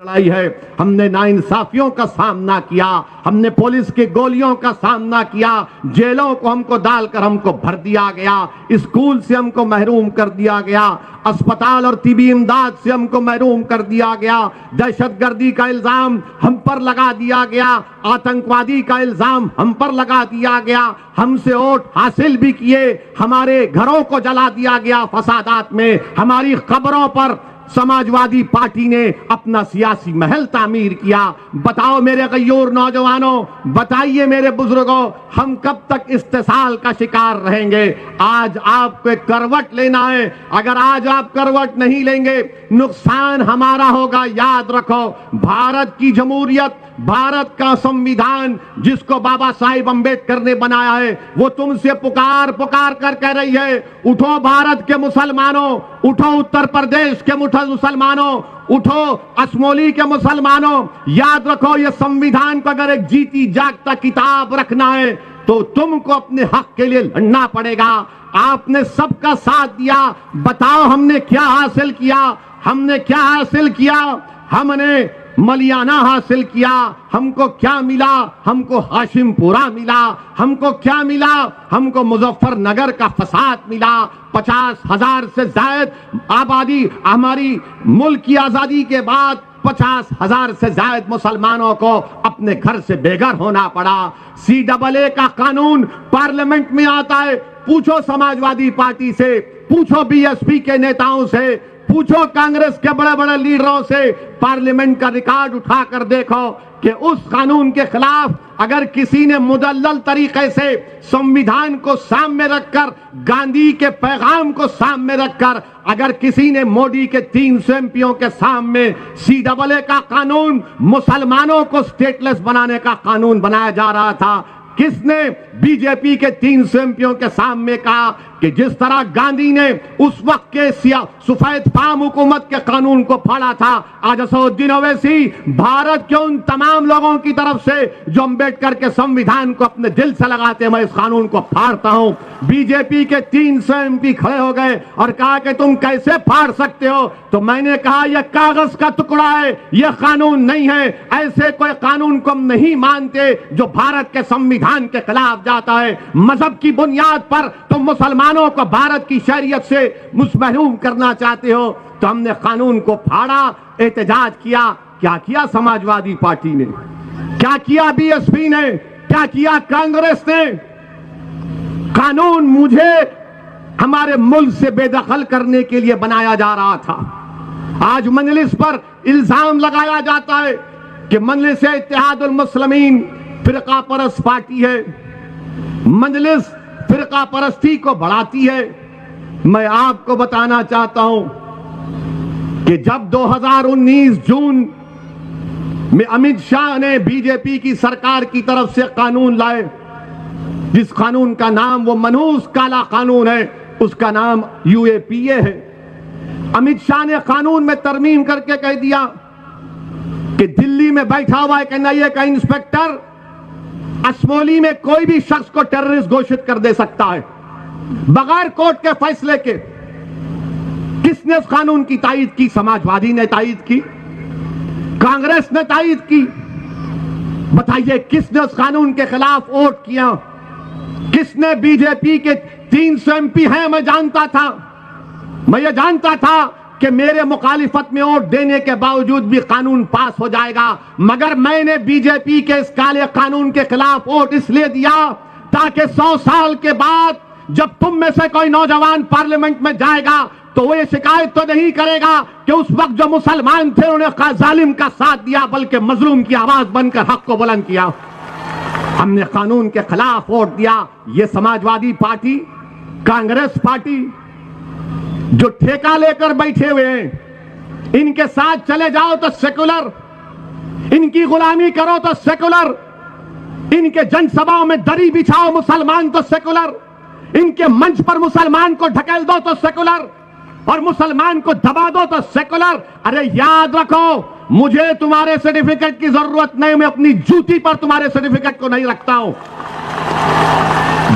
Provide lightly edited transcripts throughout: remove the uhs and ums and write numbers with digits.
लड़ाई है। हमने नाइंसाफियों का सामना किया, हमने पुलिस की गोलियों का सामना किया, जेलों को हमको डालकर हमको भर दिया गया, स्कूल से हमको महरूम कर दिया गया, अस्पताल और तिबी इमदाद से हमको महरूम कर दिया गया, दहशतगर्दी का इल्जाम हम पर लगा दिया गया, आतंकवादी का इल्जाम हम पर लगा दिया गया, हमसे वोट हासिल भी किए, हमारे घरों को जला दिया गया फसादात में, हमारी खबरों पर समाजवादी पार्टी ने अपना सियासी महल तामीर किया। बताओ मेरे गयूर नौजवानों, बताइए मेरे बुजुर्गों, हम कब तक इस्तेसाल का शिकार रहेंगे? आज आपको एक करवट लेना है। अगर आज आप करवट नहीं लेंगे, नुकसान हमारा होगा। याद रखो, भारत की जमहूरियत, भारत का संविधान जिसको बाबा साहिब अंबेडकर ने बनाया है, वो तुमसे पुकार पुकार कर कह रही है, उठो भारत के मुसलमानों, उठो उत्तर प्रदेश के मुसलमानों, उठो असमोली के मुसलमानों। याद रखो, ये संविधान को अगर एक जीती जागता किताब रखना है तो तुमको अपने हक के लिए लड़ना पड़ेगा। आपने सबका साथ दिया, बताओ हमने क्या हासिल किया? हमने क्या हासिल किया? हमने मलियाना हासिल किया। हमको क्या मिला? हमको हाशिमपुरा मिला। हमको क्या मिला? हमको मुजफ्फरनगर का फसाद मिला। 50,000 से ज्यादा आबादी, हमारी मुल्क की आजादी के बाद 50,000 से ज्यादा मुसलमानों को अपने घर से बेघर होना पड़ा। CAA का कानून पार्लियामेंट में आता है, पूछो समाजवादी पार्टी से, पूछो BSP के नेताओं से, पूछो कांग्रेस के बड़े बड़े लीडरों से, पार्लियामेंट का रिकॉर्ड उठाकर देखो कि उस कानून के खिलाफ अगर किसी ने मुदल्लल तरीके से संविधान को सामने रखकर, गांधी के पैगाम को सामने रखकर, अगर किसी ने मोदी के 300 MPओं के सामने CAA का कानून, मुसलमानों को स्टेटलेस बनाने का कानून बनाया जा रहा था, किसने बीजेपी के 300 MPओं के सामने कहा कि जिस तरह गांधी ने उस वक्त के सफेद फार्म हुकूमत के कानून को फाड़ा था, आज असदुद्दीन ओवैसी भारत के उन तमाम लोगों की तरफ से जो अंबेडकर के संविधान को अपने दिल से लगाते हैं, मैं इस कानून को फाड़ता हूं। बीजेपी के 300 MP खड़े हो गए और कहा कि तुम कैसे फाड़ सकते हो? तो मैंने कहा यह कागज का टुकड़ा है, यह कानून नहीं है। ऐसे कोई कानून को हम नहीं मानते जो भारत के संविधान के खिलाफ जाता है। मजहब की बुनियाद पर तुम मुसलमानों को भारत की शरीयत से महरूम करना चाहते हो, तो हमने कानून को फाड़ा, एहतजाज किया। क्या किया समाजवादी पार्टी ने? क्या किया BSP ने? क्या किया कांग्रेस ने? कानून मुझे हमारे मुल्क से बेदखल करने के लिए बनाया जा रहा था। आज मजलिस पर इल्जाम लगाया जाता है कि मजलिस इत्तेहादुल मुस्लिमीन फिरका परस्त पार्टी है, मजलिस फिरका परस्ती को बढ़ाती है। मैं आपको बताना चाहता हूं कि जब 2019 जून में अमित शाह ने बीजेपी की सरकार की तरफ से कानून लाए, जिस कानून का नाम वो मनहूस काला कानून है, उसका नाम UAPA है। अमित शाह ने कानून में तरमीम करके कह दिया कि दिल्ली में बैठा हुआ एक NIA का इंस्पेक्टर असमोली में कोई भी शख्स को टेररिस्ट घोषित कर दे सकता है बगैर कोर्ट के फैसले के। किसने उस कानून की तायीद की? समाजवादी ने तायीद की, कांग्रेस ने तायीद की। बताइए किसने उस कानून के खिलाफ वोट किया? किसने? बीजेपी के 300 MP हैं, मैं जानता था, मैं ये जानता था कि मेरे मुखालिफत में वोट देने के बावजूद भी कानून पास हो जाएगा, मगर मैंने बीजेपी के इस काले कानून के खिलाफ वोट इसलिए दिया ताकि 100 साल के बाद जब तुम में से कोई नौजवान पार्लियामेंट में जाएगा तो वो ये शिकायत तो नहीं करेगा कि उस वक्त जो मुसलमान थे उन्होंने जालिम का साथ दिया, बल्कि मजलूम की आवाज बनकर हक को बुलंद किया। हमने कानून के खिलाफ वोट दिया। ये समाजवादी पार्टी, कांग्रेस पार्टी जो ठेका लेकर बैठे हुए हैं, इनके साथ चले जाओ तो सेकुलर, इनकी गुलामी करो तो सेकुलर, इनके जनसभाओं में दरी बिछाओ मुसलमान तो सेकुलर, इनके मंच पर मुसलमान को ढकेल दो तो सेकुलर, और मुसलमान को दबा दो तो सेकुलर। अरे याद रखो, मुझे तुम्हारे सर्टिफिकेट की जरूरत नहीं, मैं अपनी जूती पर तुम्हारे सर्टिफिकेट को नहीं रखता हूं।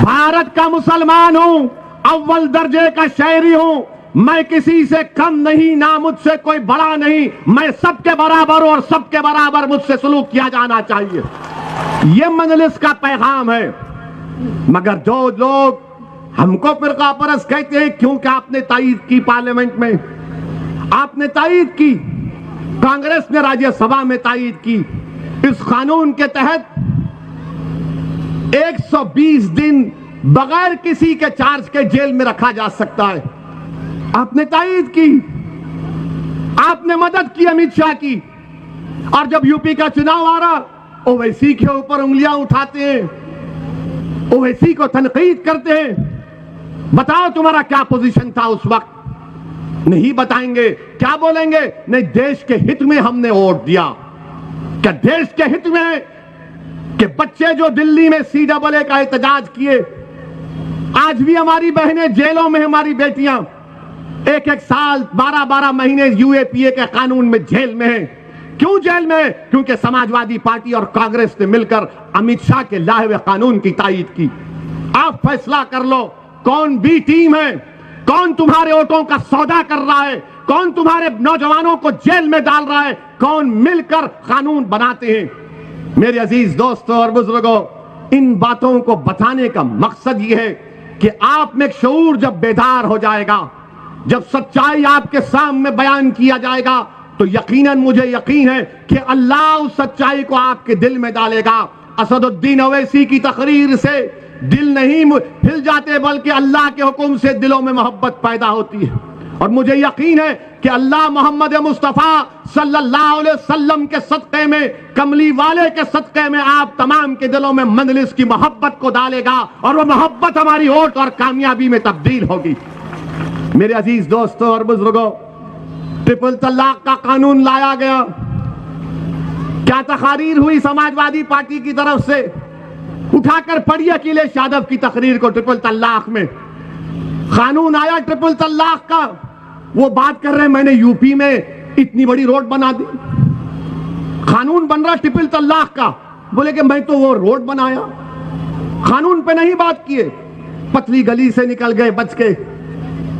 भारत का मुसलमान हूं, अव्वल दर्जे का शहरी हूं, मैं किसी से कम नहीं, ना मुझसे कोई बड़ा नहीं, मैं सबके बराबर हूं और सबके बराबर मुझसे सलूक किया जाना चाहिए। यह मजलिस का पैगाम है। मगर जो लोग हमको फिरका परस्त कहते हैं, क्योंकि आपने तायीद की, पार्लियामेंट में आपने तायीद की, कांग्रेस ने राज्यसभा में तायीद की, इस कानून के तहत 120 दिन बगैर किसी के चार्ज के जेल में रखा जा सकता है। आपने तायीद की, आपने मदद की अमित शाह की। और जब यूपी का चुनाव आ रहा, ओवैसी के ऊपर उंगलियां उठाते हैं, ओवैसी को तनकीद करते हैं। बताओ तुम्हारा क्या पोजीशन था उस वक्त? नहीं बताएंगे। क्या बोलेंगे? नहीं, देश के हित में हमने वोट दिया। क्या देश के हित में कि बच्चे जो दिल्ली में CAA का एहतजाज किए, आज भी हमारी बहनें जेलों में, हमारी बेटियां 1-1 साल 12-12 महीने UAPA के कानून में जेल में हैं। क्यों जेल में है? क्योंकि समाजवादी पार्टी और कांग्रेस ने मिलकर अमित शाह के लाए हुए कानून की तायीद की। आप फैसला कर लो, कौन बी टीम है, कौन तुम्हारे वोटों का सौदा कर रहा है, कौन तुम्हारे नौजवानों को जेल में डाल रहा है, कौन मिलकर कानून बनाते हैं। मेरे अजीज दोस्तों और बुजुर्गों, इन बातों को बताने का मकसद यह है कि आप में शऊर जब बेदार हो जाएगा, जब सच्चाई आपके सामने बयान किया जाएगा, तो यकीनन मुझे यकीन है कि अल्लाह उस सच्चाई को आपके दिल में डालेगा। असदुद्दीन ओवैसी की तकरीर से दिल नहीं हिल जाते, बल्कि अल्लाह के हुक्म से दिलों में मोहब्बत पैदा होती है। और मुझे यकीन है कि अल्लाह मोहम्मद मुस्तफ़ा सल्लल्लाहु अलैहि वसल्लम के सदक़े में, कमली वाले के सदक़े में आप तमाम के दिलों में मंजलिस की मोहब्बत को डालेगा, और वह मोहब्बत हमारी वोट और कामयाबी में तब्दील होगी। मेरे अजीज दोस्तों और बुजुर्गों, ट्रिपल तलाक का कानून लाया गया। क्या तकरीर हुई समाजवादी पार्टी की तरफ से? उठाकर पढ़िए अखिलेश यादव की तकरीर को। ट्रिपल तलाक में कानून आया, ट्रिपल तलाक का। वो बात कर रहे हैं, मैंने यूपी में इतनी बड़ी रोड बना दी, कानून बन रहा ट्रिपल तलाक का। बोले कि मैं तो वो रोड बनाया, कानून पे नहीं बात किए। पतली गली से निकल गए बच के।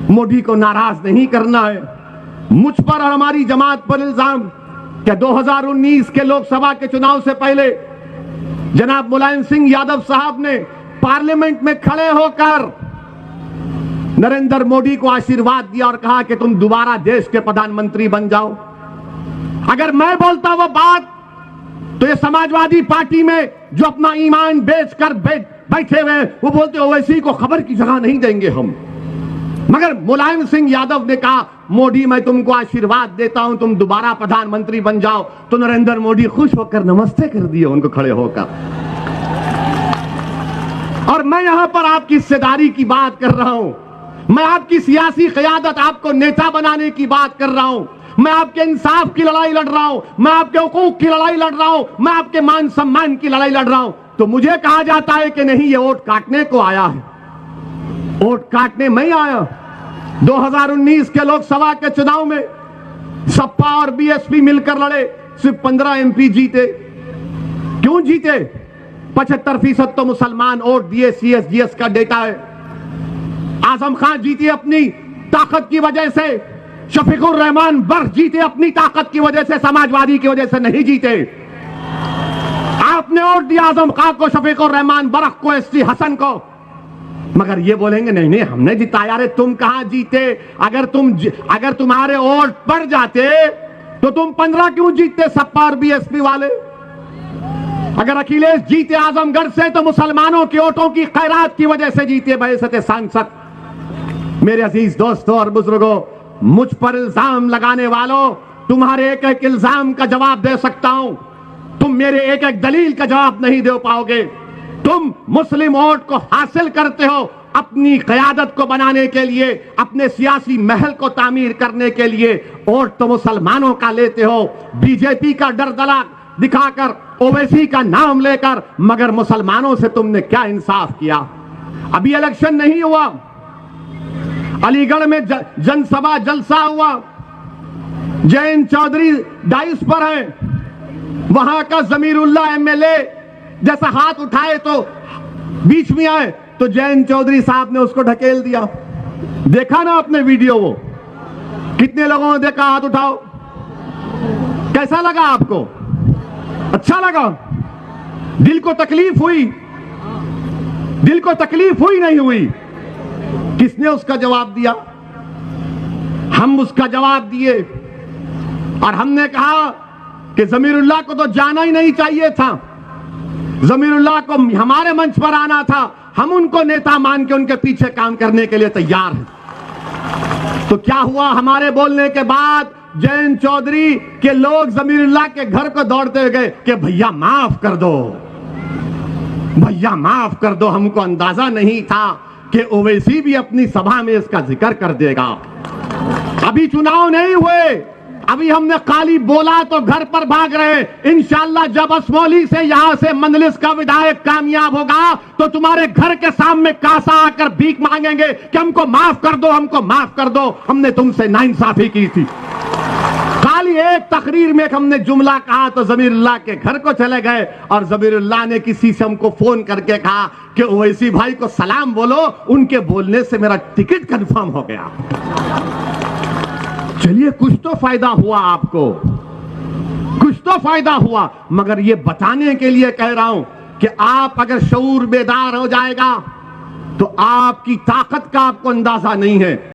मोदी को नाराज नहीं करना है। मुझ पर और हमारी जमात पर इल्जाम क्या 2019 के लोकसभा के चुनाव से पहले जनाब मुलायम सिंह यादव साहब ने पार्लियामेंट में खड़े होकर नरेंद्र मोदी को आशीर्वाद दिया और कहा कि तुम दोबारा देश के प्रधानमंत्री बन जाओ। अगर मैं बोलता वो बात, तो ये समाजवादी पार्टी में जो अपना ईमान बेचकर बैठे हुए वो बोलते ओवैसी को खबर की जगह नहीं देंगे हम। मगर मुलायम सिंह यादव ने कहा, मोदी मैं तुमको आशीर्वाद देता हूं, तुम दोबारा प्रधानमंत्री बन जाओ। तो नरेंद्र मोदी खुश होकर नमस्ते कर दिए उनको खड़े होकर। और मैं यहां पर आपकी हिस्सेदारी की बात कर रहा हूं, मैं आपकी सियासी क़यादत, आपको नेता बनाने की बात कर रहा हूं, मैं आपके इंसाफ की लड़ाई लड़ रहा हूं, मैं आपके हुकूक की लड़ाई लड़ रहा हूं, मैं आपके मान सम्मान की लड़ाई लड़ रहा हूं। तो मुझे कहा जाता है कि नहीं, ये वोट काटने को आया है। वोट काटने में आया। 2019 के लोकसभा के चुनाव में सपा और बीएसपी मिलकर लड़े, सिर्फ 15 MP जीते। क्यों जीते? 75% तो मुसलमान वोट दिए, CSGS का डेटा है। आजम खान जीते अपनी ताकत की वजह से, शफीकुर रहमान बर्क जीते अपनी ताकत की वजह से, समाजवादी की वजह से नहीं जीते। आपने वोट दिया आजम खान को, शफीकुर रहमान बर्क को, ST हसन को। मगर ये बोलेंगे नहीं नहीं हमने जिताया। रे तुम कहां जीते? अगर तुम्हारे वोट पड़ जाते तो तुम 15 क्यों जीतते सपा और बीएसपी वाले? अगर अखिलेश जीते आजमगढ़ से तो मुसलमानों के वोटों की खैरात की वजह से जीते बहसते सांसद। मेरे अजीज दोस्तों और बुजुर्गों, मुझ पर इल्जाम लगाने वालों, तुम्हारे एक एक इल्जाम का जवाब दे सकता हूं, तुम मेरे एक एक दलील का जवाब नहीं दे पाओगे। तुम मुस्लिम वोट को हासिल करते हो अपनी क़यादत को बनाने के लिए, अपने सियासी महल को तामीर करने के लिए। वोट तो मुसलमानों का लेते हो, बीजेपी का डर दला दिखाकर, ओवैसी का नाम लेकर। मगर मुसलमानों से तुमने क्या इंसाफ किया? अभी इलेक्शन नहीं हुआ, अलीगढ़ में जनसभा जलसा हुआ, जयंत चौधरी डाइस पर है, वहां का जमीरुल्लाह MLA जैसा हाथ उठाए तो बीच में आए तो जयंत चौधरी साहब ने उसको ढकेल दिया। देखा ना आपने वीडियो? वो कितने लोगों ने देखा? हाथ उठाओ। कैसा लगा आपको? अच्छा लगा? दिल को तकलीफ हुई? दिल को तकलीफ हुई नहीं हुई? किसने उसका जवाब दिया? हम उसका जवाब दिए और हमने कहा कि ज़मीरुल्लाह को तो जाना ही नहीं चाहिए था, ज़मीरुल्लाह को हमारे मंच पर आना था, हम उनको नेता मान के उनके पीछे काम करने के लिए तैयार हैं। तो क्या हुआ? हमारे बोलने के बाद जयंत चौधरी के लोग ज़मीरुल्लाह के घर को दौड़ते गए कि भैया माफ कर दो, भैया माफ कर दो, हमको अंदाजा नहीं था कि ओवैसी भी अपनी सभा में इसका जिक्र कर देगा। अभी चुनाव नहीं हुए, अभी हमने खाली बोला तो घर पर भाग रहे। इंशाअल्लाह जब असमौली से यहां से मंदलिस का विधायक कामयाब होगा तो तुम्हारे घर के सामने कासा आकर भीख मांगेंगे कि हमको माफ कर दो, हमको माफ कर दो, हमने तुमसे नाइंसाफी की थी। खाली एक तकरीर में हमने जुमला कहा तो ज़मीरुल्लाह के घर को चले गए और ज़मीरुल्लाह ने किसी से हमको फोन करके कहा कि ओवैसी भाई को सलाम बोलो, उनके बोलने से मेरा टिकट कंफर्म हो गया। चलिए कुछ तो फायदा हुआ आपको, कुछ तो फायदा हुआ, मगर ये बताने के लिए कह रहा हूं कि आप अगर शऊर बेदार हो जाएगा तो आपकी ताकत का आपको अंदाजा नहीं है।